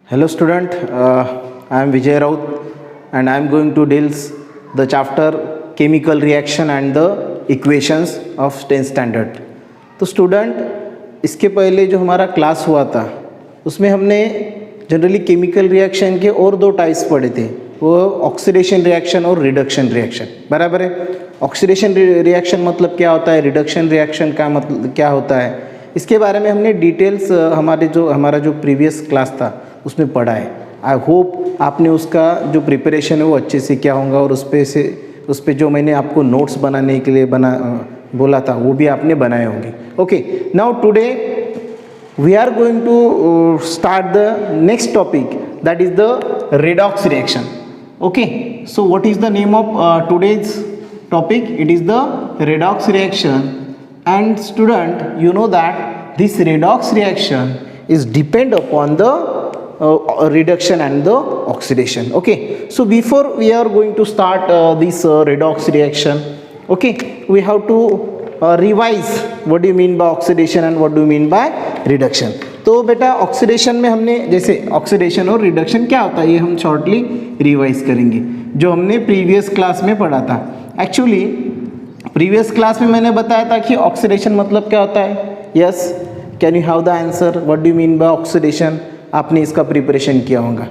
Hello student, I am Vijay Raut and I am going to deal the chapter chemical reaction and the equations of 10th standard. तो student इसके पहले जो हमारा class हुआ था उसमें हमने जनरली केमिकल रिएक्शन के और दो टाइप्स पढ़े थे, वो ऑक्सीडेशन रिएक्शन और रिडक्शन रिएक्शन. बराबर है. ऑक्सीडेशन रिएक्शन मतलब क्या होता है, रिडक्शन रिएक्शन का मतलब क्या होता है, इसके बारे में हमने डिटेल्स हमारा जो प्रीवियस क्लास था उसमें पढ़ा है. आई होप आपने उसका जो प्रिपरेशन है वो अच्छे से किया होगा और उस पे जो मैंने आपको नोट्स बनाने के लिए बोला था वो भी आपने बनाए होंगे. Okay, now today we are going to start the next topic, that is the redox reaction. Okay, so what is the name of today's topic? It is the redox reaction. And student, you know that this redox reaction is depend upon the reduction and the oxidation. Okay, so before we are going to start this redox reaction, okay, we have to revise what do you mean by oxidation and what do you mean by reduction. तो बेटा oxidation में हमने जैसे oxidation और reduction क्या होता है ये हम शॉर्टली रिवाइज करेंगे जो हमने प्रीवियस क्लास में पढ़ा था. एक्चुअली प्रीवियस क्लास में मैंने बताया था कि ऑक्सीडेशन मतलब क्या होता है. Yes, can you have the answer? What do you mean by oxidation? आपने इसका प्रिपरेशन किया होगा.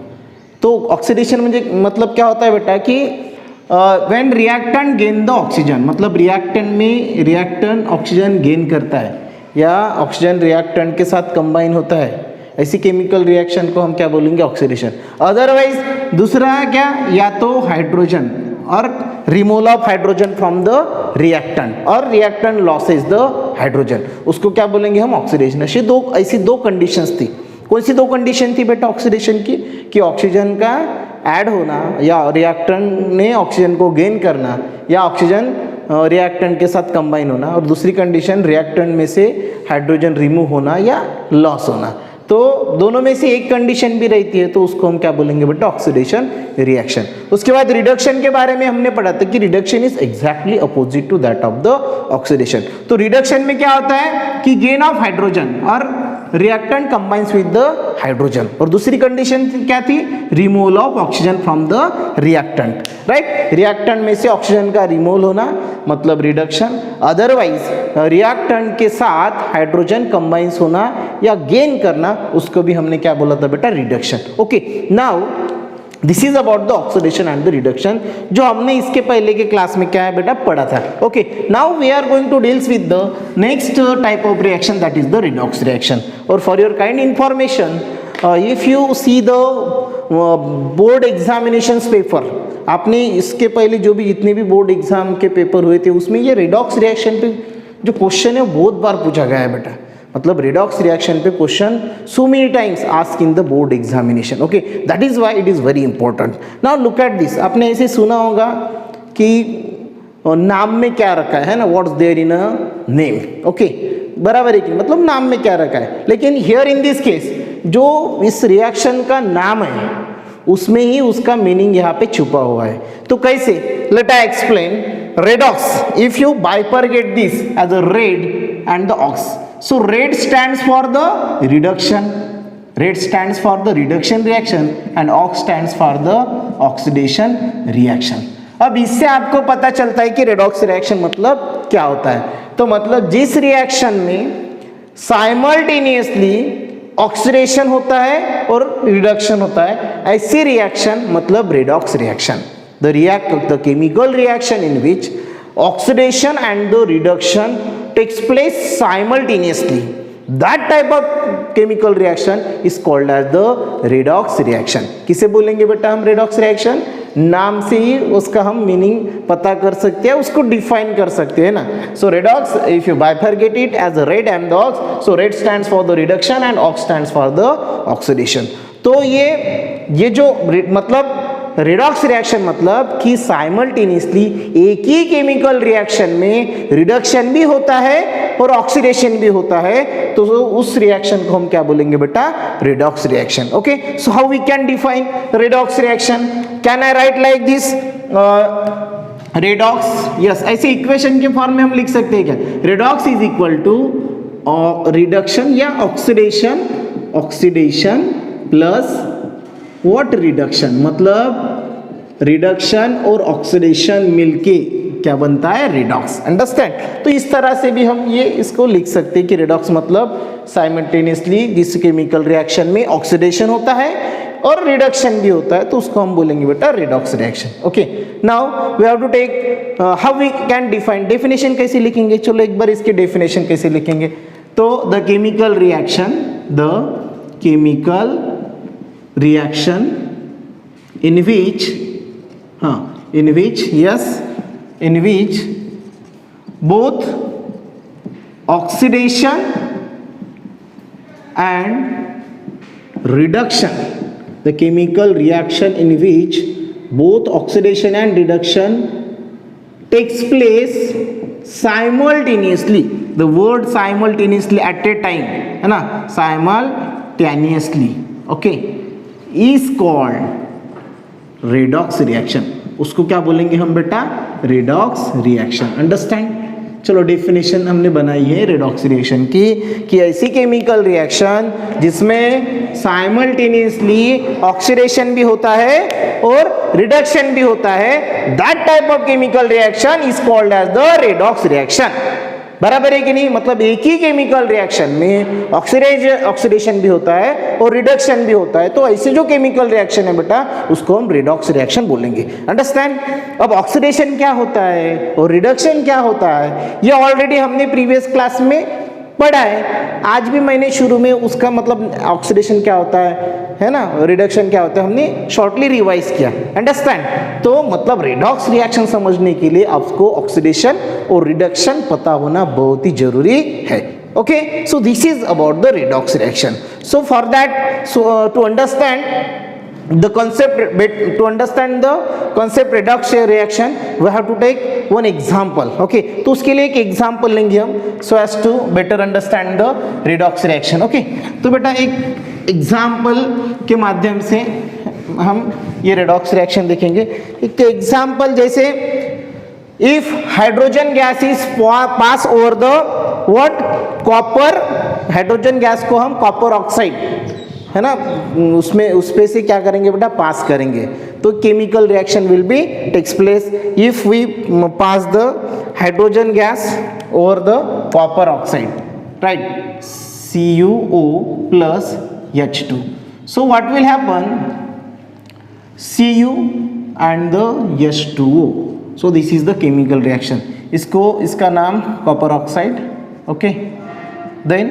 तो ऑक्सीडेशन मतलब क्या होता है बेटा कि when reactant gain the oxygen, मतलब रिएक्टेंट ऑक्सीजन गेन करता है या ऑक्सीजन रिएक्टेंट के साथ कंबाइन होता है, ऐसी केमिकल रिएक्शन को हम क्या बोलेंगे? ऑक्सीडेशन. अदरवाइज दूसरा है क्या, या तो हाइड्रोजन और removal of hydrogen from the reactant और रिएक्टेंट लॉसेज द हाइड्रोजन, उसको क्या बोलेंगे हम? ऑक्सीडेशन. ऐसी दो कंडीशंस थी. कौन सी दो कंडीशन थी बेटा ऑक्सीडेशन की? कि ऑक्सीजन का ऐड होना या रिएक्टेंट ने ऑक्सीजन को गेन करना या ऑक्सीजन रिएक्टेंट के साथ कंबाइन होना, और दूसरी कंडीशन रिएक्टेंट में से हाइड्रोजन रिमूव होना या लॉस होना. तो दोनों में से एक कंडीशन भी रहती है तो उसको हम क्या बोलेंगे बेटा? Oxidation reaction. उसके बाद रिडक्शन के बारे में हमने पढ़ा था कि reduction is exactly opposite to that of the oxidation. तो रिडक्शन में क्या होता है कि गेन ऑफ हाइड्रोजन और reactant combines with the hydrogen, और दूसरी कंडीशन क्या थी? Removal of oxygen from the reactant. Right, reactant में से ऑक्सीजन का रिमूवल होना मतलब रिडक्शन. अदरवाइज रिएक्टेंट के साथ हाइड्रोजन कंबाइंस होना या गेन करना, उसको भी हमने क्या बोला था बेटा? Reduction. Okay, now this is about the oxidation and the reduction जो हमने इसके पहले के क्लास में क्या है बेटा पढ़ा था. Okay, now we are going to deals with the next type of reaction, that is the redox reaction. और for your kind information, if you see the board examination paper, आपने इसके पहले जो भी जितने भी बोर्ड एग्जाम के paper हुए थे उसमें ये रिडॉक्स रिएक्शन पे जो क्वेश्चन है बहुत बार पूछा गया है बेटा. मतलब रिडॉक्स रिएक्शन पे question so many times ask in the board examination. Okay, that is why it is very important. Now look at this. आपने ऐसे सुना होगा कि नाम में क्या रखा है ना, what's there in a name. Okay, बराबर है कि मतलब नाम में क्या रखा है. लेकिन हियर इन दिस केस जो इस रिएक्शन का नाम है उसमें ही उसका मीनिंग यहाँ पे छुपा हुआ है. तो कैसे? Let I explain. Redox, if you bifurcate this as a red and the ox, so red stands for the reduction, red stands for the reduction reaction and ox stands for the oxidation reaction. अब इससे आपको पता चलता है कि redox reaction मतलब क्या होता है. तो मतलब जिस रिएक्शन में साइमल्टेनियसली ऑक्सीडेशन होता है और रिडक्शन होता है, ऐसी रिएक्शन मतलब redox reaction. The chemical reaction in which oxidation and the reduction takes place simultaneously, that type of chemical reaction is called as the redox reaction. किसे बोलेंगे बेटा हम redox reaction? नाम से ही उसका हम मीनिंग पता कर सकते हैं, उसको डिफाइन कर सकते हैं ना. सो redox, if you bifurcate it as a red and the ox, so red stands for the reduction and ox stands for the oxidation. तो ये जो मतलब रिडॉक्स रिएक्शन मतलब कि साइमल्टेनियसली एक ही केमिकल रिएक्शन में रिडक्शन भी होता है और ऑक्सीडेशन भी होता है, तो उस रिएक्शन को हम क्या बोलेंगे बेटा? Redox reaction. Okay, so how we can define redox reaction? Can I write like this? Redox, yes, ऐसे इक्वेशन के फॉर्म में हम लिख सकते हैं क्या? Redox is equal to reduction या ऑक्सीडेशन प्लस व्हाट रिडक्शन, मतलब रिडक्शन और ऑक्सीडेशन मिलके क्या बनता है, रिडॉक्स। अंडरस्टैंड। तो इस तरह से भी हम ये इसको लिख सकते हैं कि रिडॉक्स मतलब साइमल्टेनियसली जिस केमिकल रिएक्शन में ऑक्सीडेशन होता है और रिडक्शन भी होता है, तो उसको हम बोलेंगे बेटा redox reaction. Okay, now we have to take how we can define, definition कैसे लिखेंगे, चलो एक बार इसके डेफिनेशन कैसे लिखेंगे। तो the chemical reaction in which both oxidation and reduction, the chemical reaction in which both oxidation and reduction takes place simultaneously, the word simultaneously at a time है ना, simultaneously, okay, is called redox reaction। उसको क्या बोलेंगे हम बेटा, redox reaction. Understand. चलो definition हमने बनाई है रिडॉक्स रिएक्शन की कि ऐसी केमिकल रिएक्शन जिसमें साइमल्टेनियसली ऑक्सीडेशन भी होता है और रिडक्शन भी होता है, that type of chemical reaction is called as the redox reaction. बराबर है कि नहीं, मतलब एक ही केमिकल रिएक्शन में ऑक्सीडेशन भी होता है और रिडक्शन भी होता है, तो ऐसे जो केमिकल रिएक्शन है बेटा उसको हम रिडॉक्स रिएक्शन बोलेंगे। अंडरस्टैंड। अब ऑक्सीडेशन क्या होता है और रिडक्शन क्या होता है, ये ऑलरेडी हमने प्रीवियस क्लास में पढ़ा है। आज भी मैंने शुरू में उसका मतलब ऑक्सीडेशन क्या होता है ना, रिडक्शन क्या होता है, हमने शॉर्टली रिवाइज किया। अंडरस्टैंड। तो मतलब रिडॉक्स रिएक्शन समझने के लिए आपको ऑक्सीडेशन और रिडक्शन पता होना बहुत ही जरूरी है। Okay, so this is about the redox reaction. So for that, to understand the concept redox reaction, we have to take one example। okay, तो उसके लिए एक एग्जाम्पल लेंगे हम, so as to better understand the redox reaction। okay, तो बेटा एक example के माध्यम से हम ये redox reaction देखेंगे। एक एग्जाम्पल जैसे if hydrogen gas is pass over the what copper, hydrogen gas को हम कॉपर ऑक्साइड है ना, उसमें उस पे से क्या करेंगे बेटा, पास करेंगे, तो chemical reaction will be takes place if we pass the hydrogen gas over the copper oxide, right, CuO plus H2। so what will happen, Cu and the H2O, so this is the chemical reaction। इसका नाम copper oxide, okay, then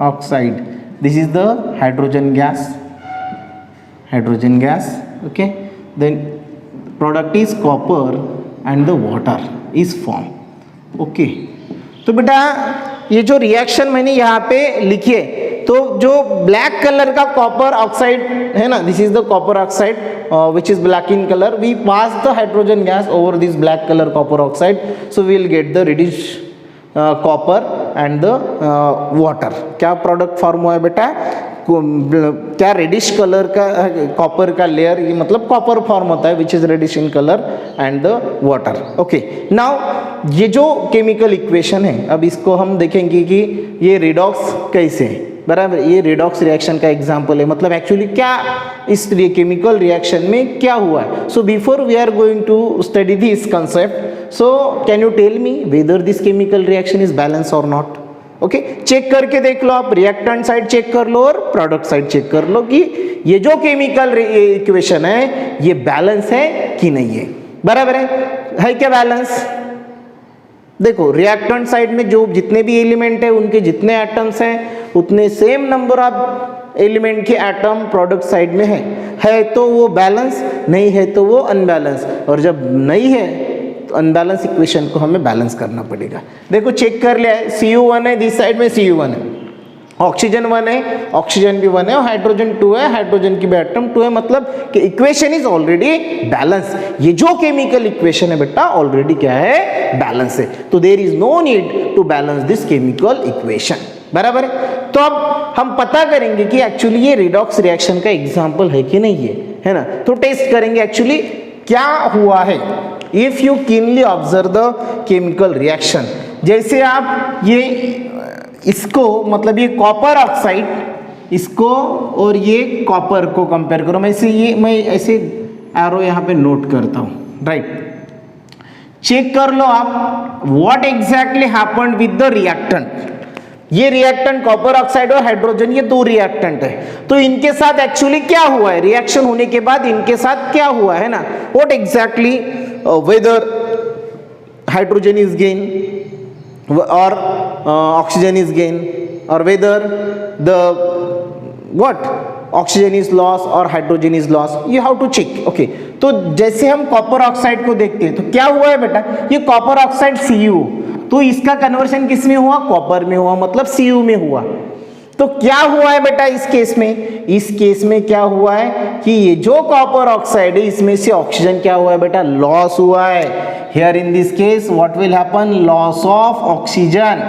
oxide, this is the hydrogen gas, okay, then product is copper and the water is formed। okay, तो बेटा ये जो reaction मैंने यहाँ पे लिखी है, तो जो ब्लैक कलर का कॉपर ऑक्साइड है ना, this is the copper oxide which is black in colour, we pass the hydrogen gas over this black colour copper oxide, so we will get the reddish copper and the water. क्या product form हुआ है बेटा, क्या reddish colour का copper का layer, ये मतलब copper form होता है which is reddish in colour and the water. Okay, now ये जो केमिकल इक्वेशन है, अब इसको हम देखेंगे कि ये रिडॉक्स कैसे है। बराबर, ये रिडॉक्स रिएक्शन का एग्जांपल है, मतलब एक्चुअली क्या इस केमिकल रिएक्शन में क्या हुआ है। So before we are going to study this concept, so can you tell me whether this chemical reaction is balance और नॉट। ओके, चेक करके देख लो आप, रिएक्टेंट साइड चेक कर लो और प्रोडक्ट साइड चेक कर लो कि ये जो केमिकल इक्वेशन है ये बैलेंस है कि नहीं है। बराबर है क्या बैलेंस? देखो, रिएक्टेंट साइड में जो जितने भी एलिमेंट है उनके जितने एटम्स हैं उतने सेम नंबर ऑफ एलिमेंट के एटम प्रोडक्ट साइड में है तो वो बैलेंस, नहीं है तो वो अनबैलेंस, और जब नहीं है तो अनबैलेंस इक्वेशन को हमें बैलेंस करना पड़ेगा। देखो चेक कर लिया है, Cu1 है, दिस साइड में Cu1 है, ऑक्सीजन 1 है, ऑक्सीजन भी 1 है, और हाइड्रोजन 2 है, हाइड्रोजन की भी एटम 2 है, मतलब कि इक्वेशन इज ऑलरेडी बैलेंस। ये जो केमिकल इक्वेशन है बेटा ऑलरेडी क्या है, बैलेंस है, तो there is no need to balance this chemical equation. बराबर है। तो अब हम पता करेंगे कि एक्चुअली ये रिडॉक्स रिएक्शन का एग्जाम्पल है कि नहीं है ना, तो टेस्ट करेंगे एक्चुअली क्या हुआ है। If you keenly observe the chemical reaction, जैसे आप ये इसको मतलब ये कॉपर ऑक्साइड इसको और ये कॉपर को कंपेयर करो। मैं ऐसे एरो यहाँ पे नोट करता हूँ, राइट। चेक कर लो आप what exactly happened with the reactant. ये रिएक्टेंट कॉपर ऑक्साइड और हाइड्रोजन, ये दो रिएक्टेंट है, तो इनके साथ एक्चुअली क्या हुआ है, रिएक्शन होने के बाद इनके साथ क्या हुआ है ना, what exactly whether hydrogen is gain और ऑक्सीजन इज गेन और whether the what oxygen is loss और hydrogen is loss, you have to check. Okay, तो जैसे हम कॉपर ऑक्साइड को देखते हैं तो क्या हुआ है बेटा, ये कॉपर ऑक्साइड Cu, तो इसका कन्वर्शन किस में हुआ, कॉपर में हुआ, मतलब Cu में हुआ। तो क्या हुआ है बेटा इस केस में, इस केस में क्या हुआ है कि ये जो कॉपर ऑक्साइड है इसमें से ऑक्सीजन क्या हुआ है बेटा, लॉस हुआ है। Here in this case what will happen, loss of oxygen.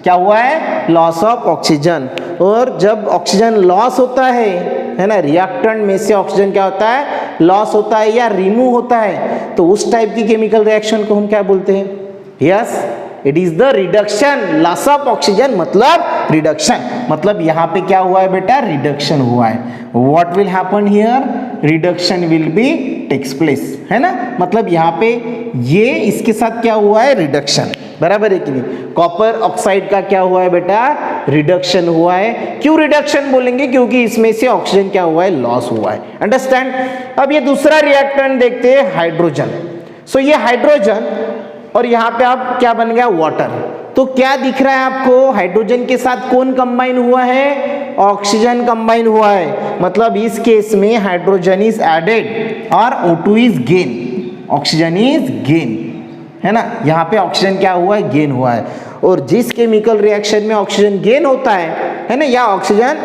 क्या हुआ है, लॉस ऑफ ऑक्सीजन। और जब ऑक्सीजन लॉस होता है ना, रिएक्टेंट में से ऑक्सीजन क्या होता है, लॉस होता है या रिमूव होता है, तो उस टाइप की केमिकल रिएक्शन को हम क्या बोलते हैं, yes it is the reduction. Loss of oxygen मतलब रिडक्शन, मतलब यहाँ पे क्या हुआ है बेटा, रिडक्शन हुआ है। What will happen here, reduction will be takes place, है ना, मतलब यहाँ पे ये इसके साथ क्या हुआ है, रिडक्शन, बराबर है कि नहीं। कॉपर ऑक्साइड का क्या हुआ है बेटा, रिडक्शन हुआ है। क्यों रिडक्शन बोलेंगे, क्योंकि इसमें से ऑक्सीजन क्या हुआ है, लॉस हुआ है, अंडरस्टैंड। अब ये दूसरा रिएक्टेंट देखते हैं, हाइड्रोजन। सो ये हाइड्रोजन और यहाँ पे आप क्या बन गया, वाटर। तो क्या दिख रहा है आपको, हाइड्रोजन के साथ कौन कंबाइन हुआ है, ऑक्सीजन कंबाइन हुआ है, मतलब इस केस में हाइड्रोजन इज एडेड और O2 is gain, oxygen is gain, है ना। यहाँ पे ऑक्सीजन क्या हुआ है, गेन हुआ है। और जिस केमिकल रिएक्शन में ऑक्सीजन गेन होता है ना, या ऑक्सीजन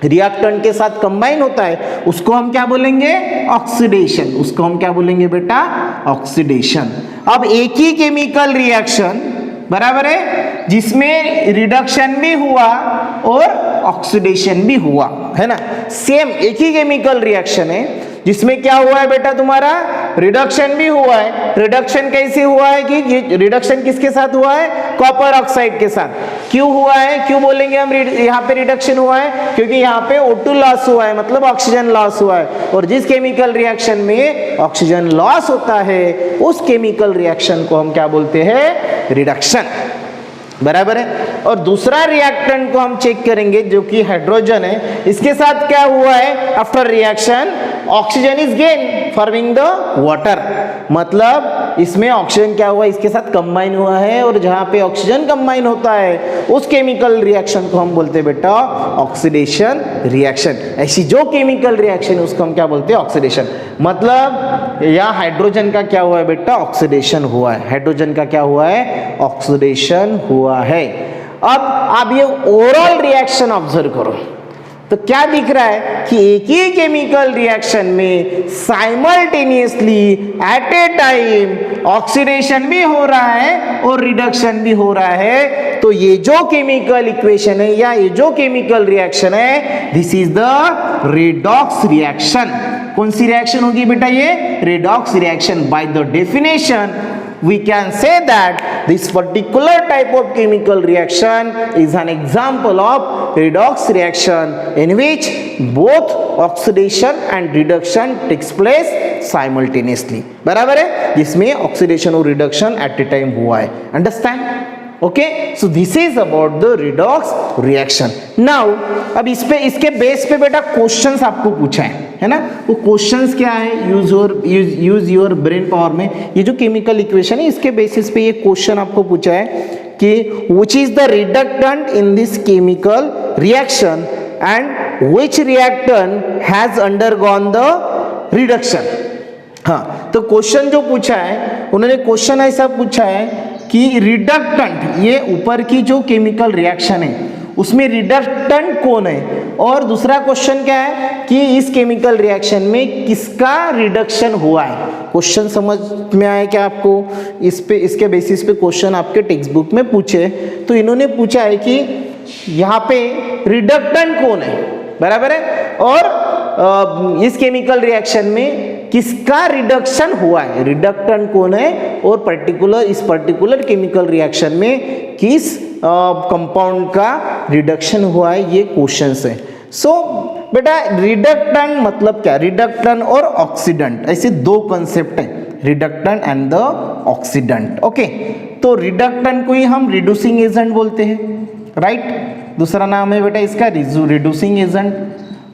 रिएक्टेंट के साथ कंबाइन होता है, उसको हम क्या बोलेंगे, ऑक्सीडेशन। उसको हम क्या बोलेंगे बेटा, ऑक्सीडेशन। अब एक ही केमिकल रिएक्शन, बराबर है, जिसमें रिडक्शन भी हुआ और ऑक्सीडेशन भी हुआ, है ना, सेम एक ही केमिकल रिएक्शन है जिसमें क्या हुआ है बेटा, तुम्हारा रिडक्शन भी हुआ है। रिडक्शन कैसे हुआ है कि ये रिडक्शन किसके साथ हुआ है, कॉपर ऑक्साइड के साथ। क्यों हुआ है, क्यों बोलेंगे हम यहाँ पे रिडक्शन हुआ है, क्योंकि यहाँ पे O2 लॉस हुआ है, मतलब ऑक्सीजन लॉस हुआ है। और जिस केमिकल रिएक्शन में ऑक्सीजन लॉस होता है उस केमिकल रिएक्शन को हम क्या बोलते हैं, रिडक्शन, बराबर है। और दूसरा रिएक्टेंट को हम चेक करेंगे जो कि हाइड्रोजन है, इसके साथ क्या हुआ है, after reaction oxygen is gain forming the water, मतलब इसमें ऑक्सीजन क्या हुआ, इसके साथ कंबाइन हुआ है। और जहां पे ऑक्सीजन कंबाइन होता है उस केमिकल रिएक्शन को हम बोलते हैं बेटा ऑक्सीडेशन रिएक्शन। ऐसी जो केमिकल रिएक्शन है उसको हम क्या बोलते हैं, ऑक्सीडेशन। मतलब या हाइड्रोजन का क्या हुआ है बेटा, ऑक्सीडेशन हुआ है। हाइड्रोजन का क्या हुआ है, ऑक्सीडेशन हुआ है। अब आप ये ओवरऑल रिएक्शन ऑब्जर्व करो तो क्या दिख रहा है कि एक ही केमिकल रिएक्शन में साइमल्टेनियसली एट ए टाइम ऑक्सीडेशन भी हो रहा है और रिडक्शन भी हो रहा है। तो ये जो केमिकल इक्वेशन है या ये जो केमिकल रिएक्शन है, this is the redox reaction. कौन सी रिएक्शन होगी बेटा, ये redox reaction. By the definition we can say that this particular type of chemical reaction is an example of redox reaction in which both oxidation and reduction takes place simultaneously, बराबर है, जिसमें oxidation और reduction at a time हुआ है, understand? Okay, so this is about the redox reaction. Now अब इस पे इसके बेस पे बेटा क्वेश्चंस आपको पूछा है ना, वो क्वेश्चंस क्या है, यूज योर ब्रेन पावर में ये जो केमिकल इक्वेशन है इसके बेसिस पे ये क्वेश्चन आपको पूछा है कि which is the reductant in this chemical reaction and which reactant has undergone the reduction। हाँ, तो क्वेश्चन जो पूछा है उन्होंने क्वेश्चन ऐसा पूछा है कि रिडक्टेंट, ये ऊपर की जो केमिकल रिएक्शन है उसमें रिडक्टेंट कौन है, और दूसरा क्वेश्चन क्या है कि इस केमिकल रिएक्शन में किसका रिडक्शन हुआ है। क्वेश्चन समझ में आया क्या आपको, इस पे इसके बेसिस पे क्वेश्चन आपके टेक्स्ट बुक में पूछे। तो इन्होंने पूछा है कि यहाँ पे रिडक्टेंट कौन है, बराबर है, और इस केमिकल रिएक्शन में किसका रिडक्शन हुआ है, रिडक्टेंट कौन है, और इस पर्टिकुलर केमिकल रिएक्शन में किस कंपाउंड का रिडक्शन हुआ है, ये क्वेश्चंस है। सो बेटा रिडक्टेंट मतलब क्या, रिडक्टेंट और ऑक्सीडेंट ऐसे दो कंसेप्ट है, reductant and the oxidant. Okay, तो रिडक्टेंट को ही हम रिड्यूसिंग एजेंट बोलते हैं, राइट, दूसरा नाम है बेटा इसका रिड्यूसिंग एजेंट,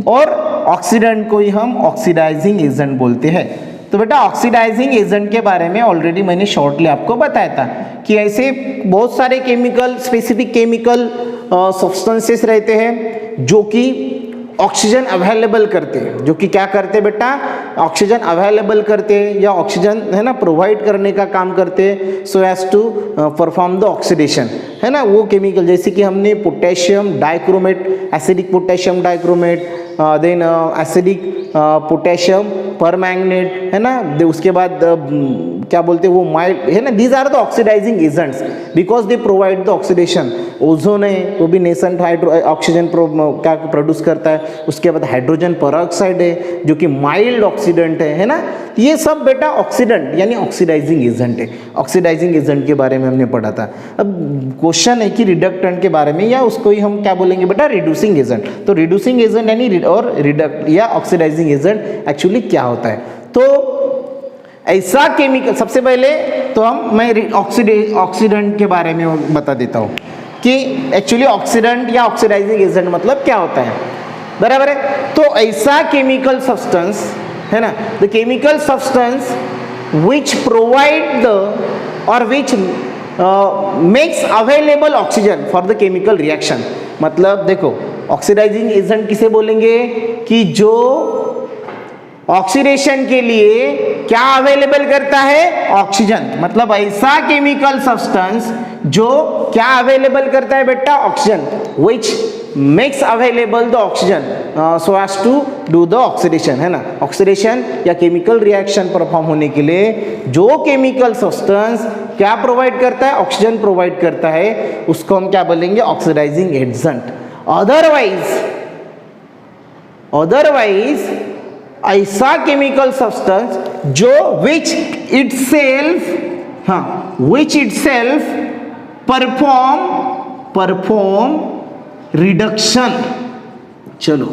और ऑक्सीडेंट को ही हम ऑक्सीडाइजिंग एजेंट बोलते हैं। तो बेटा ऑक्सीडाइजिंग एजेंट के बारे में ऑलरेडी मैंने शॉर्टली आपको बताया था कि ऐसे बहुत सारे केमिकल, स्पेसिफिक केमिकल सब्सटेंसेस रहते हैं जो कि ऑक्सीजन अवेलेबल करते हैं, जो कि क्या करते हैं बेटा, ऑक्सीजन अवेलेबल करते हैं या ऑक्सीजन है ना प्रोवाइड करने का काम करते हैं, so as to perform the oxidation, है ना। वो केमिकल जैसे कि हमने potassium dichromate, acidic potassium dichromate, then acidic potassium permanganate, है ना, उसके बाद क्या बोलते हैं वो माइल्ड, है ना, these are the oxidising agents because they provide the oxidation. Ozone है वो भी नेसेंट ऑक्सीजन क्या प्रोड्यूस करता है, उसके बाद हाइड्रोजन पेरोक्साइड है जो कि माइल्ड ऑक्सीडेंट है ना। ये सब बेटा ऑक्सीडेंट यानी ऑक्सीडाइजिंग एजेंट है। ऑक्सीडाइजिंग एजेंट के बारे में हमने पढ़ा था। अब क्वेश्चन है कि रिडक्टेंट के बारे में, या उसको ही हम क्या बोलेंगे बेटा, रिड्यूसिंग एजेंट। तो रिड्यूसिंग एजेंट यानी और रिडक्ट या ऑक्सीडाइजिंग एजेंट एक्चुअली क्या होता है। तो ऐसा केमिकल, सबसे पहले तो मैं ऑक्सीडेंट के बारे में बता देता हूँ कि एक्चुअली ऑक्सीडेंट या ऑक्सीडाइजिंग एजेंट मतलब क्या होता है, बराबर है। तो ऐसा केमिकल सब्सटेंस है ना, the chemical substance which provide the और which makes available oxygen for the chemical reaction. मतलब देखो ऑक्सीडाइजिंग एजेंट किसे बोलेंगे कि जो ऑक्सीडेशन के लिए क्या अवेलेबल करता है, ऑक्सीजन। मतलब ऐसा केमिकल सब्सटेंस जो क्या अवेलेबल करता है बेटा, oxygen, which makes available the oxygen so as to do the oxidation, है ना। ऑक्सीडेशन या केमिकल रिएक्शन परफॉर्म होने के लिए जो केमिकल सब्सटेंस क्या प्रोवाइड करता है, ऑक्सीजन प्रोवाइड करता है, उसको हम क्या बोलेंगे, ऑक्सीडाइजिंग एजेंट। अदरवाइज ऐसा केमिकल सब्सटेंस जो विच इटसेल्फ परफॉर्म रिडक्शन। चलो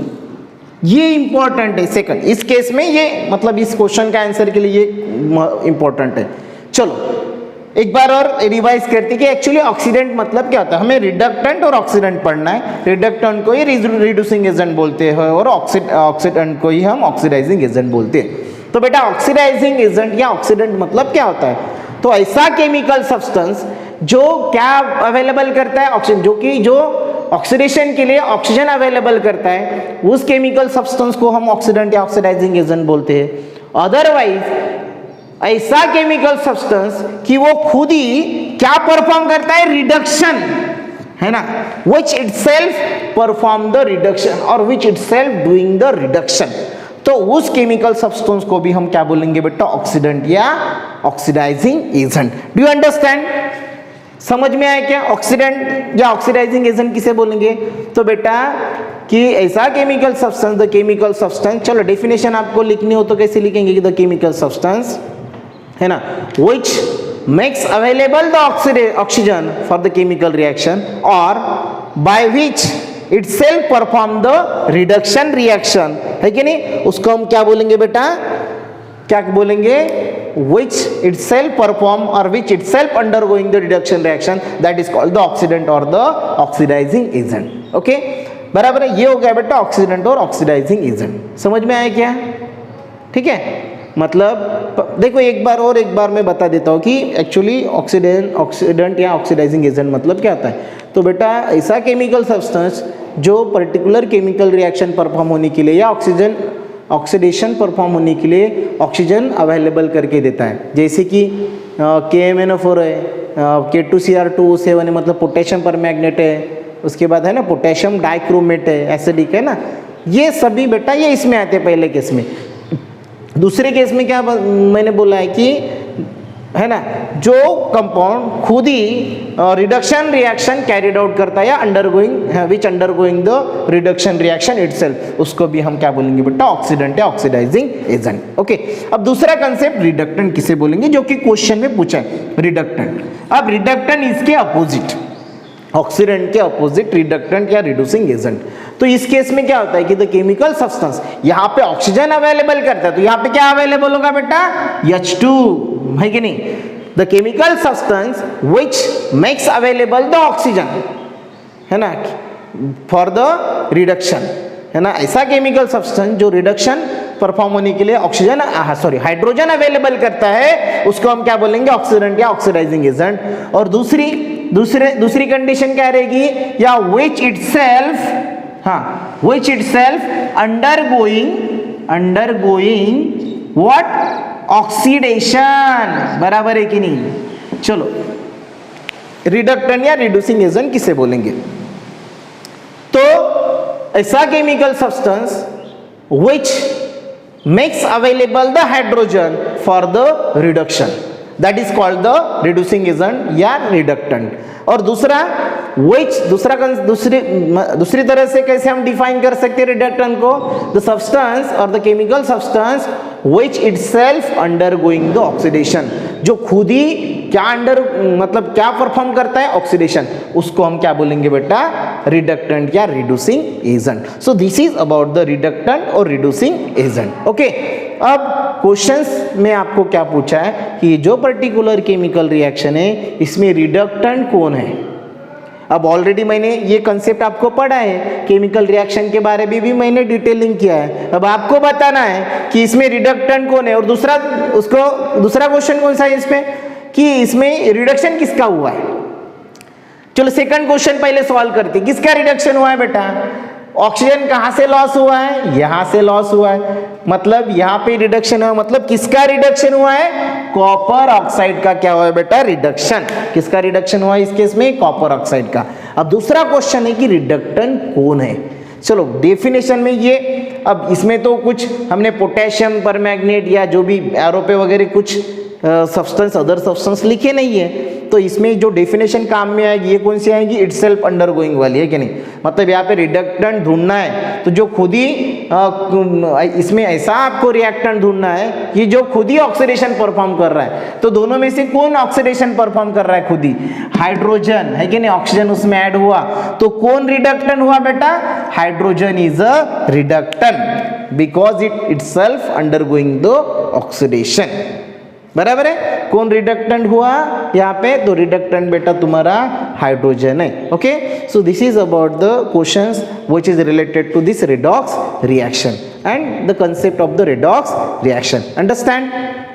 ये इंपॉर्टेंट है सेकंड, इस केस में ये मतलब इस क्वेश्चन का आंसर के लिए ये इंपॉर्टेंट है। चलो एक बार और रिवाइज करते हैं कि एक्चुअली ऑक्सीडेंट मतलब क्या होता है। हमें रिडक्टेंट और ऑक्सीडेंट पढ़ना है। रिडक्टेंट को ही रिड्यूसिंग एजेंट बोलते हैं और ऑक्सीडेंट को ही हम ऑक्सीडाइजिंग एजेंट बोलते हैं। तो बेटा ऑक्सीडाइजिंग एजेंट या ऑक्सीडेंट मतलब क्या होता है, तो ऐसा केमिकल सब्सटेंस जो क्या अवेलेबल करता है, ऑक्सीजन, जो ऑक्सीडेशन के लिए ऑक्सीजन अवेलेबल करता है, उस केमिकल सब्सटेंस को हम ऑक्सीडेंट या ऑक्सीडाइजिंग एजेंट बोलते हैं। अदरवाइज ऐसा केमिकल सब्सटेंस कि वो खुद ही क्या परफॉर्म करता है, रिडक्शन, है ना, which itself perform the reduction और which itself doing the reduction। तो उस केमिकल सब्सटेंस को भी हम क्या बोलेंगे बेटा, ऑक्सीडेंट या oxidising agent. Do you understand, समझ में आया क्या, ऑक्सीडेंट या ऑक्सीडाइजिंग एजेंट किसे बोलेंगे। तो बेटा कि ऐसा chemical substance, the chemical substance, चलो डेफिनेशन आपको लिखनी हो तो कैसे लिखेंगे कि द केमिकल सब्सटेंस, है ना, which makes available the oxygen for the chemical reaction or by which itself perform the reduction reaction, है कि नहीं। उसको हम क्या बोलेंगे बेटा, क्या बोलेंगे, which itself perform or which itself undergoing the reduction reaction, that is called the oxidant or the oxidizing agent। Okay, बराबर है। ये हो गया बेटा ऑक्सीडेंट और ऑक्सीडाइजिंग एजेंट। समझ में आया क्या, ठीक है। मतलब देखो एक बार मैं बता देता हूँ कि एक्चुअली ऑक्सीडेंट या ऑक्सीडाइजिंग एजेंट मतलब क्या होता है। तो बेटा ऐसा केमिकल सब्सटेंस जो पर्टिकुलर केमिकल रिएक्शन परफॉर्म होने के लिए या ऑक्सीडेशन परफॉर्म होने के लिए ऑक्सीजन अवेलेबल करके देता है, जैसे कि KMnO4 है, K2Cr2O7 है, मतलब पोटेशियम परमैंगनेट है, उसके बाद है ना पोटेशियम डाइक्रोमेट है, एसिडिक, है ना। ये सभी बेटा ये इसमें आते हैं पहले केस में। दूसरे केस में क्या मैंने बोला है कि, है ना, जो कंपाउंड खुद ही रिडक्शन रिएक्शन कैरिड आउट करता है या undergoing the reduction reaction itself, उसको भी हम क्या बोलेंगे बेटा, ऑक्सीडेंट या ऑक्सीडाइजिंग एजेंट। ओके, अब दूसरा कंसेप्ट रिडक्टेंट किसे बोलेंगे, जो कि क्वेश्चन में पूछा है, रिडक्टेंट। अब रिडक्टेंट इसके अपोजिट, ऑक्सीडेंट के अपोजिट रिडक्टेंट या रिड्यूसिंग एजेंट। तो इस केस में क्या होता है कि द केमिकल सब्सटेंस यहाँ पे ऑक्सीजन अवेलेबल करता है, तो यहाँ पे क्या अवेलेबल होगा बेटा, H2, है कि नहीं। The chemical substance which makes available the oxygen, है ना, फॉर द रिडक्शन, है ना। ऐसा केमिकल सब्सटेंस जो रिडक्शन परफॉर्म होने के लिए ऑक्सीजन हाइड्रोजन अवेलेबल करता है, उसको हम क्या बोलेंगे, ऑक्सीडेंट या ऑक्सीडाइजिंग एजेंट। और दूसरी कंडीशन क्या रहेगी, या विच इटसेल्फ अंडरगोइंग व्हाट, ऑक्सीडेशन, बराबर है कि नहीं। चलो, रिडक्टेंट या रिड्यूसिंग एजेंट किसे बोलेंगे, तो ऐसा chemical substance which makes available the hydrogen for the reduction, that is called the reducing agent या reductant। और दूसरी तरह से कैसे हम डिफाइन कर सकते हैं रिडक्टेंट को, द सब्सटेंस और the chemical substance which itself undergoing the oxidation, जो खुद ही क्या परफॉर्म करता है, ऑक्सीडेशन, उसको हम क्या बोलेंगे बेटा, रिडक्टेंट या reducing agent. So this is about the reductant और रिड्यूसिंग एजेंट। ओके, अब क्वेश्चंस में आपको क्या पूछा है कि जो पर्टिकुलर केमिकल रिएक्शन है इसमें रिडक्टेंट कौन है। अब ऑलरेडी मैंने ये कंसेप्ट आपको पढ़ा है, केमिकल रिएक्शन के बारे में भी मैंने डिटेलिंग किया है। अब आपको बताना है कि इसमें रिडक्टेंट कौन है, और दूसरा क्वेश्चन कौन सा है इसमें, कि इसमें रिडक्शन किसका हुआ है। चलो सेकंड क्वेश्चन पहले सॉल्व करते, किसका रिडक्शन हुआ है बेटा, ऑक्सीजन कहां से लॉस हुआ है, यहां से लॉस हुआ है, मतलब यहां पे रिडक्शन हुआ, मतलब किसका रिडक्शन हुआ है, कॉपर ऑक्साइड का क्या हुआ है बेटा, रिडक्शन। किसका रिडक्शन हुआ है इस केस में, कॉपर ऑक्साइड का। अब दूसरा क्वेश्चन है कि रिडक्टेंट कौन है। चलो डेफिनेशन में ये, अब इसमें तो कुछ हमने पोटेशियम परमैंगनेट या जो भी एरो पे वगैरह कुछ सब्सटेंस अदर सब्सटेंस लिखे नहीं है, तो इसमें जो डेफिनेशन काम में आएगी ये कौन सी आएगी, इटसेल्फ अंडरगोइंग वाली, है कि नहीं। मतलब यहाँ पे रिडक्टेंट ढूंढना है तो जो खुद ही इसमें ऐसा आपको रिएक्टेंट ढूंढना है कि जो खुद ही ऑक्सीडेशन परफॉर्म कर रहा है। तो दोनों में से कौन ऑक्सीडेशन परफॉर्म कर रहा है, खुद ही हाइड्रोजन, है कि नहीं, ऑक्सीजन उसमें ऐड हुआ, तो कौन रिडक्टेंट हुआ बेटा, hydrogen is a reductant because itself undergoing the oxidation. बराबर है, कौन रिडक्टेंट हुआ यहाँ पे, तो रिडक्टेंट बेटा तुम्हारा हाइड्रोजन है। Okay, so this is about the questions which is related to this redox reaction and the concept of the redox reaction. Understand?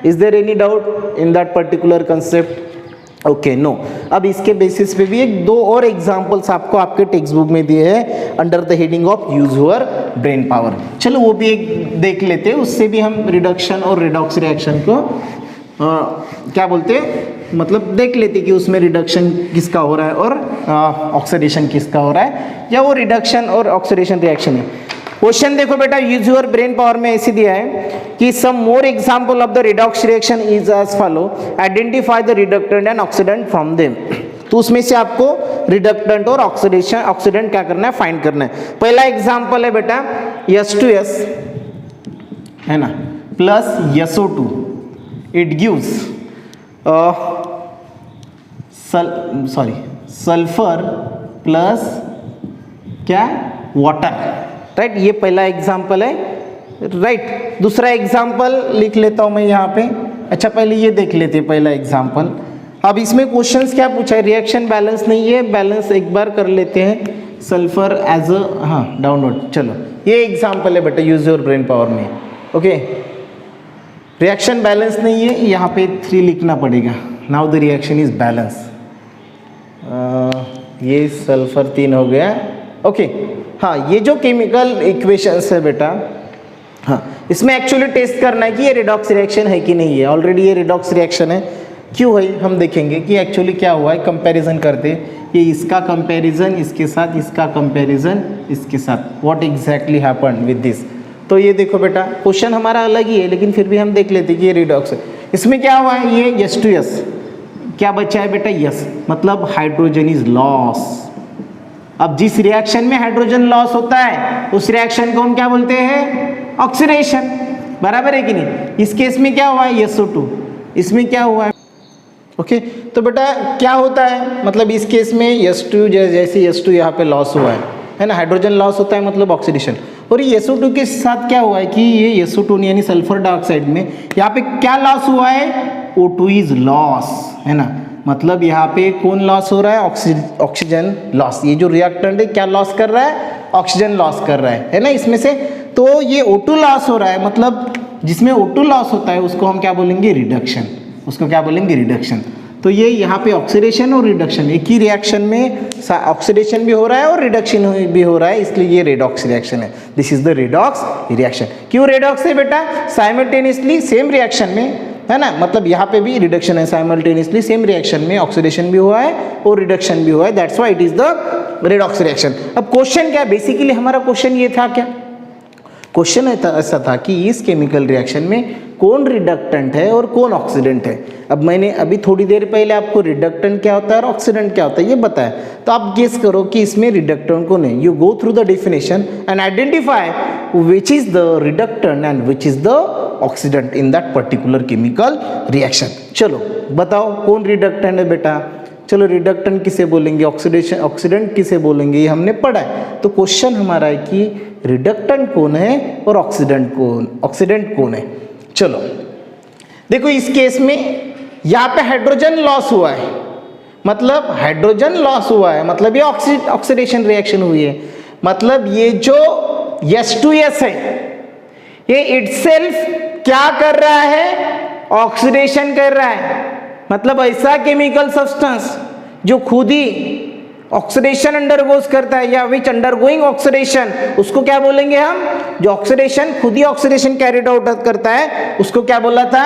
Is there any doubt in that particular concept? Okay no. अब इसके basis पे भी एक दो और examples आपको आपके textbook में दिए हैं under the heading of use your brain power. चलो वो भी एक देख लेते हैं, उससे भी हम रिडक्शन और रिडॉक्स रिएक्शन को क्या बोलते हैं, मतलब देख लेते कि उसमें रिडक्शन किसका हो रहा है और ऑक्सीडेशन किसका हो रहा है, या वो रिडक्शन और ऑक्सीडेशन रिएक्शन है। क्वेश्चन देखो बेटा, यूज योर ब्रेन पावर में ऐसे दिया है कि some more example of the redox reaction is as follow, identify the reductant and oxidant from them. तो उसमें से आपको रिडक्टेंट और ऑक्सीडेंट क्या करना है, फाइंड करना है। पहला एग्जांपल है बेटा H2S, है ना, plus SO2, it gives sulphur plus क्या, वाटर, राइट। ये पहला एग्जाम्पल है, राइट। दूसरा एग्जाम्पल लिख लेता हूं मैं यहाँ पे। अच्छा पहले ये देख लेते हैं पहला एग्जाम्पल। अब इसमें क्वेश्चंस क्या पूछा है, रिएक्शन बैलेंस नहीं है, बैलेंस एक बार कर लेते हैं, सल्फर एज अ, हाँ डाउनवर्ड। चलो ये एग्जाम्पल है बेटा यूज योर ब्रेन पावर में। ओके, रिएक्शन बैलेंस नहीं है, यहाँ पे 3 लिखना पड़ेगा। Now the reaction is balance. ये सल्फर 3 हो गया। ओके, हाँ ये जो केमिकल इक्वेशंस है बेटा, हाँ इसमें एक्चुअली टेस्ट करना है कि ये रिडॉक्स रिएक्शन है कि नहीं है। ऑलरेडी ये रिडॉक्स रिएक्शन है, क्यों है हम देखेंगे कि एक्चुअली क्या हुआ है। कंपैरिजन करते, ये इसका कंपैरिजन इसके साथ, इसका कंपैरिजन इसके साथ, what exactly happened with this. तो ये देखो बेटा, क्वेश्चन हमारा अलग ही है लेकिन फिर भी हम देख लेते कि ये रिडॉक्स है। इसमें क्या हुआ है, ये H2S क्या बचा है बेटा, यस, मतलब हाइड्रोजन इज लॉस। अब जिस रिएक्शन में हाइड्रोजन लॉस होता है उस रिएक्शन को हम क्या बोलते हैं, ऑक्सीडेशन। बराबर है कि नहीं। इस केस में क्या हुआ है, SO2, इसमें क्या हुआ है, ओके तो बेटा क्या होता है, मतलब इस केस में S2 जैसे S2 यहाँ पे लॉस हुआ है ना, हाइड्रोजन लॉस होता है मतलब ऑक्सीडेशन। और ये SO2 के साथ क्या हुआ है कि ये SO2 यानी सल्फर डाइऑक्साइड में यहाँ पे क्या लॉस हुआ है, O2 इज लॉस, है ना, मतलब यहाँ पे कौन लॉस हो रहा है, ऑक्सीजन लॉस। ये जो रिएक्टेंट है क्या लॉस कर रहा है, ऑक्सीजन लॉस कर रहा है ना इसमें से। तो ये O2 लॉस हो रहा है, मतलब जिसमें O2 लॉस होता है उसको हम क्या बोलेंगे, रिडक्शन, उसको क्या बोलेंगे, रिडक्शन। तो ये यहाँ पे ऑक्सीडेशन और रिडक्शन एक ही रिएक्शन में ऑक्सीडेशन भी हो रहा है और रिडक्शन भी हो रहा है, इसलिए ये रेडॉक्स रिएक्शन है। This is the redox reaction. क्यों रेडॉक्स है बेटा, साइमल्टेनियसली सेम रिएक्शन में, है ना, मतलब यहाँ पे भी रिडक्शन है, साइमल्टेनियसली सेम रिएक्शन में ऑक्सीडेशन भी हुआ है और रिडक्शन भी हुआ है, that's why it is the redox reaction. अब क्वेश्चन क्या, बेसिकली हमारा क्वेश्चन ये था, क्या क्वेश्चन ऐसा था कि इस केमिकल रिएक्शन में कौन रिडक्टेंट है और कौन ऑक्सीडेंट है। अब मैंने अभी थोड़ी देर पहले आपको रिडक्टेंट क्या होता है और ऑक्सीडेंट क्या होता है ये बताया, तो आप गेस करो कि इसमें रिडक्टेंट कौन है। You go through the definition and identify which is the reductant and which is the oxidant in that particular chemical reaction. चलो बताओ कौन रिडक्टेंट है बेटा, चलो रिडक्टेंट किसे बोलेंगे, ऑक्सीडेशन ऑक्सीडेंट किसे बोलेंगे, ये हमने पढ़ा है। तो क्वेश्चन हमारा है कि रिडक्टेंट कौन है और ऑक्सीडेंट कौन है। चलो देखो इस केस में यहाँ पे हाइड्रोजन लॉस हुआ है, मतलब हाइड्रोजन लॉस हुआ है, मतलब ये ऑक्सीडेशन रिएक्शन हुई है, मतलब ये जो H2S है ये इटसेल्फ क्या कर रहा है, ऑक्सीडेशन कर रहा है। मतलब ऐसा केमिकल सब्सटेंस जो खुद ही ऑक्सीडेशन अंडरगोज करता है या विच अंडरगोइंग ऑक्सीडेशन, उसको क्या बोलेंगे हम, जो ऑक्सीडेशन खुद ही ऑक्सीडेशन कैरिड आउट करता है उसको क्या बोला था,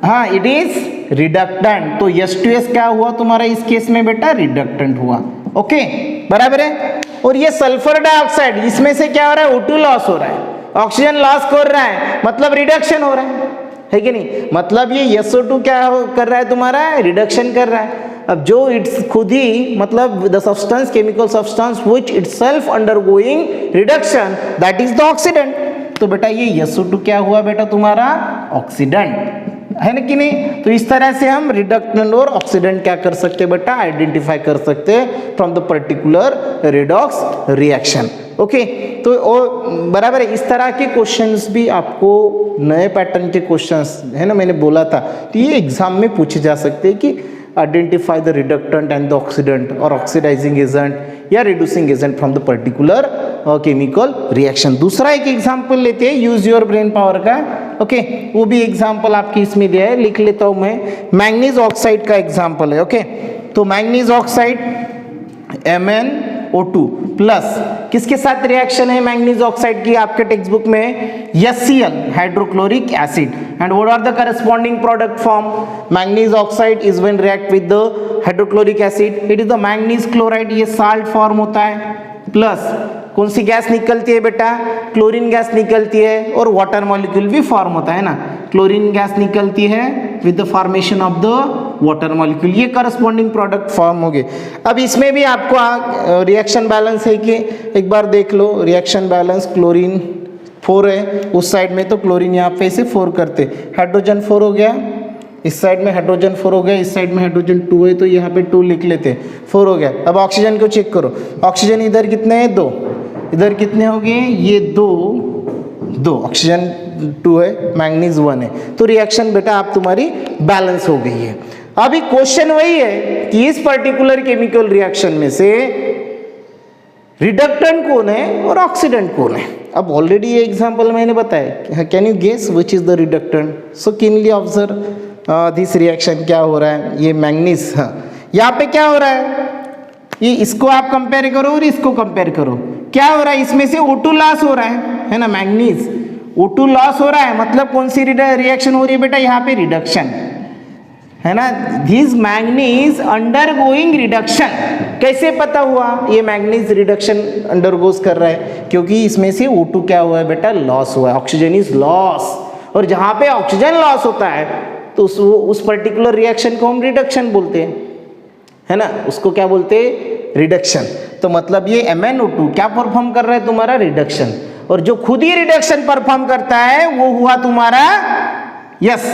हाँ इट इज रिडक्टेंट। तो H2S क्या हुआ तुम्हारा इस केस में बेटा, रिडक्टेंट हुआ। ओके बराबर है। और ये सल्फर डाइऑक्साइड इसमें से क्या हो रहा है, O2 लॉस हो रहा है, ऑक्सीजन लॉस कर रहा है, मतलब रिडक्शन हो रहा है कि नहीं, मतलब ये SO2 क्या कर रहा है तुम्हारा, रिडक्शन कर रहा है। अब जो इट्स खुद ही मतलब the substance chemical substance which itself undergoing reduction that is the oxidant. तो बेटा ये SO2 क्या हुआ बेटा तुम्हारा, ऑक्सीडेंट, है ना कि नहीं। तो इस तरह से हम रिडक्टेंट और ऑक्सीडेंट क्या कर सकते हैं बेटा, आइडेंटिफाई कर सकते हैं from the particular redox reaction. Okay तो बराबर है। इस तरह के क्वेश्चंस भी आपको नए पैटर्न के क्वेश्चंस है ना, मैंने बोला था, तो ये एग्जाम में पूछे जा सकते हैं कि identify the reductant and the oxidant और ऑक्सीडाइजिंग एजेंट या reducing agent from the particular chemical reaction. दूसरा एक एग्जांपल लेते हैं यूज योर ब्रेन पावर का। ओके वो भी एग्जांपल आपकी इसमें दिया है, लिख लेता हूं मैं, मैंगनीज ऑक्साइड का एग्जांपल है। ओके तो मैंगनीज ऑक्साइड MnO2 प्लस किसके साथ रिएक्शन है मैंगनीज ऑक्साइड की आपके टेक्स्ट बुक में, HCl hydrochloric acid. And what are the corresponding product form, manganese oxide is when react with the hydrochloric acid it is the manganese chloride, ये salt form होता है, plus कौन सी gas निकलती है बेटा, क्लोरीन गैस निकलती है और वाटर मॉलिक्यूल भी फॉर्म होता है ना, क्लोरीन गैस निकलती है with the formation of the water molecule, ये करस्पॉन्डिंग प्रोडक्ट फॉर्म हो गए। अब इसमें भी आपको रिएक्शन बैलेंस है कि एक बार देख लो, रिएक्शन बैलेंस क्लोरीन 4 है उस साइड में, तो क्लोरीन यहाँ पे से 4 करते, हाइड्रोजन 4 हो गया, इस साइड में हाइड्रोजन 4 हो गया, इस साइड में हाइड्रोजन 2 है तो यहाँ पे 2 लिख लेते, 4 हो गया। अब ऑक्सीजन को चेक करो, ऑक्सीजन इधर कितने हैं, 2, इधर कितने हो गए, ये 2 ऑक्सीजन 2 है, मैंगनीज 1 है, तो रिएक्शन बेटा आप तुम्हारी बैलेंस हो गई है। अभी क्वेश्चन वही है कि इस पर्टिकुलर केमिकल रिएक्शन में से रिडक्टेंट कौन है और ऑक्सीडेंट कौन है। अब ऑलरेडी ये एग्जांपल मैंने बताया, can you guess which is the reductant, so keenly observe this reaction क्या हो रहा है, ये मैंगनीज, हाँ यहाँ पे क्या हो रहा है, ये इसको आप कंपेयर करो और इसको कंपेयर करो, क्या हो रहा है, इसमें से O2 लॉस हो रहा है ना, मैंगनीज O2 लॉस हो रहा है, मतलब कौन सी रिएक्शन हो रही है बेटा, यहाँ पे रिडक्शन है ना, दिस मैंगनीज अंडरगोइंग रिडक्शन। कैसे पता हुआ ये मैंगनीज रिडक्शन अंडरगोज कर रहा है, क्योंकि इसमें से O2 क्या हुआ है बेटा, लॉस हुआ है, ऑक्सीजन इज लॉस, और जहां पे ऑक्सीजन लॉस होता है तो उस पर्टिकुलर रिएक्शन को हम रिडक्शन बोलते हैं, है ना, उसको क्या बोलते हैं, रिडक्शन। तो मतलब ये MnO2 क्या परफॉर्म कर रहा है तुम्हारा, रिडक्शन, और जो खुद ही रिडक्शन परफॉर्म करता है वो हुआ तुम्हारा यस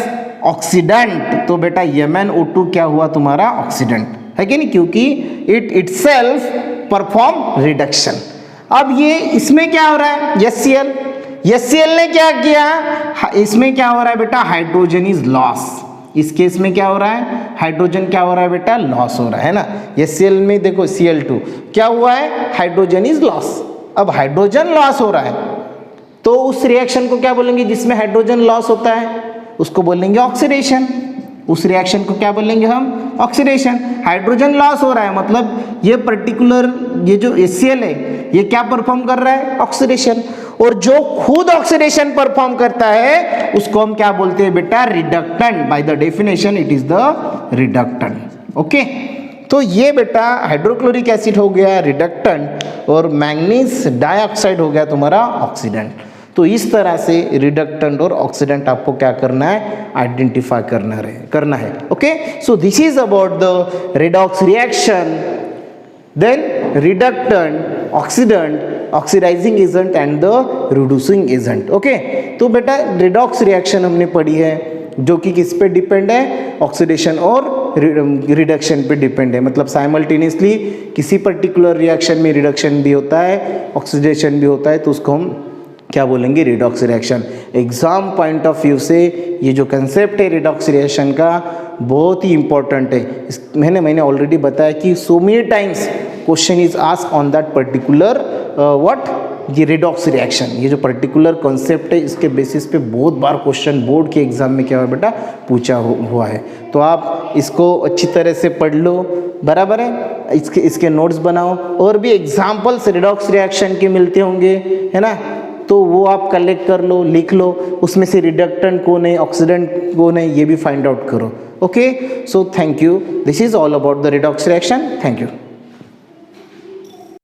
ऑक्सीडेंट, तो बेटा MnO2 क्या हुआ तुम्हारा ऑक्सीडेंट, है कि नहीं, क्योंकि इट इटसेल्फ परफॉर्म रिडक्शन। अब ये इसमें क्या हो रहा है, HCl ने क्या किया, इसमें क्या हो रहा है बेटा, हाइड्रोजन इज लॉस, इस केस में क्या हो रहा है, हाइड्रोजन क्या हो रहा है बेटा, लॉस हो रहा है ना। HCl में देखो Cl2 क्या हुआ है, हाइड्रोजन इज लॉस। अब हाइड्रोजन लॉस हो रहा है तो उस रिएक्शन को क्या बोलेंगे जिसमें हाइड्रोजन लॉस होता है, उसको बोलेंगे ऑक्सीडेशन। उस रिएक्शन को क्या बोलेंगे हम, ऑक्सीडेशन। हाइड्रोजन लॉस हो रहा है मतलब ये पर्टिकुलर ये जो HCl है ये क्या परफॉर्म कर रहा है, ऑक्सीडेशन। और जो खुद ऑक्सीडेशन परफॉर्म करता है उसको हम क्या बोलते हैं बेटा, reductant. By the definition it is the reductant. Okay, तो ये बेटा हाइड्रोक्लोरिक एसिड हो गया रिडक्टेंट और मैंगनीज डाइऑक्साइड हो गया तुम्हारा ऑक्सीडेंट। तो इस तरह से रिडक्टेंट और ऑक्सीडेंट आपको क्या करना है, आइडेंटिफाई करना है। Okay, so this is about the redox reaction, then reductant, oxidant, oxidising agent and the reducing agent. Okay, तो बेटा रिडॉक्स रिएक्शन हमने पढ़ी है जो कि किस पे डिपेंड है, ऑक्सीडेशन और रिडक्शन पे डिपेंड है। मतलब साइमल्टेनियसली किसी पर्टिकुलर रिएक्शन में रिडक्शन भी होता है, ऑक्सीडेशन भी होता है, तो उसको हम क्या बोलेंगे, redox reaction. Exam point of view से ये जो कंसेप्ट है रिडॉक्स रिएक्शन का बहुत ही इंपॉर्टेंट है। मैंने ऑलरेडी बताया कि so many times question is ask on that particular what, ये रिडॉक्स रिएक्शन, ये जो पर्टिकुलर कॉन्सेप्ट है इसके बेसिस पे बहुत बार क्वेश्चन बोर्ड के एग्जाम में क्या हुआ बेटा, पूछा हुआ है। तो आप इसको अच्छी तरह से पढ़ लो, बराबर है, इसके नोट्स बनाओ। और भी एग्जाम्पल्स रिडॉक्स रिएक्शन के मिलते होंगे, है ना, तो वो आप कलेक्ट कर लो, लिख लो, उसमें से रिडक्टेंट कौन है, ऑक्सीडेंट कौन है, ये भी फाइंड आउट करो। Okay, so thank you, this is all about the redox reaction. Thank you.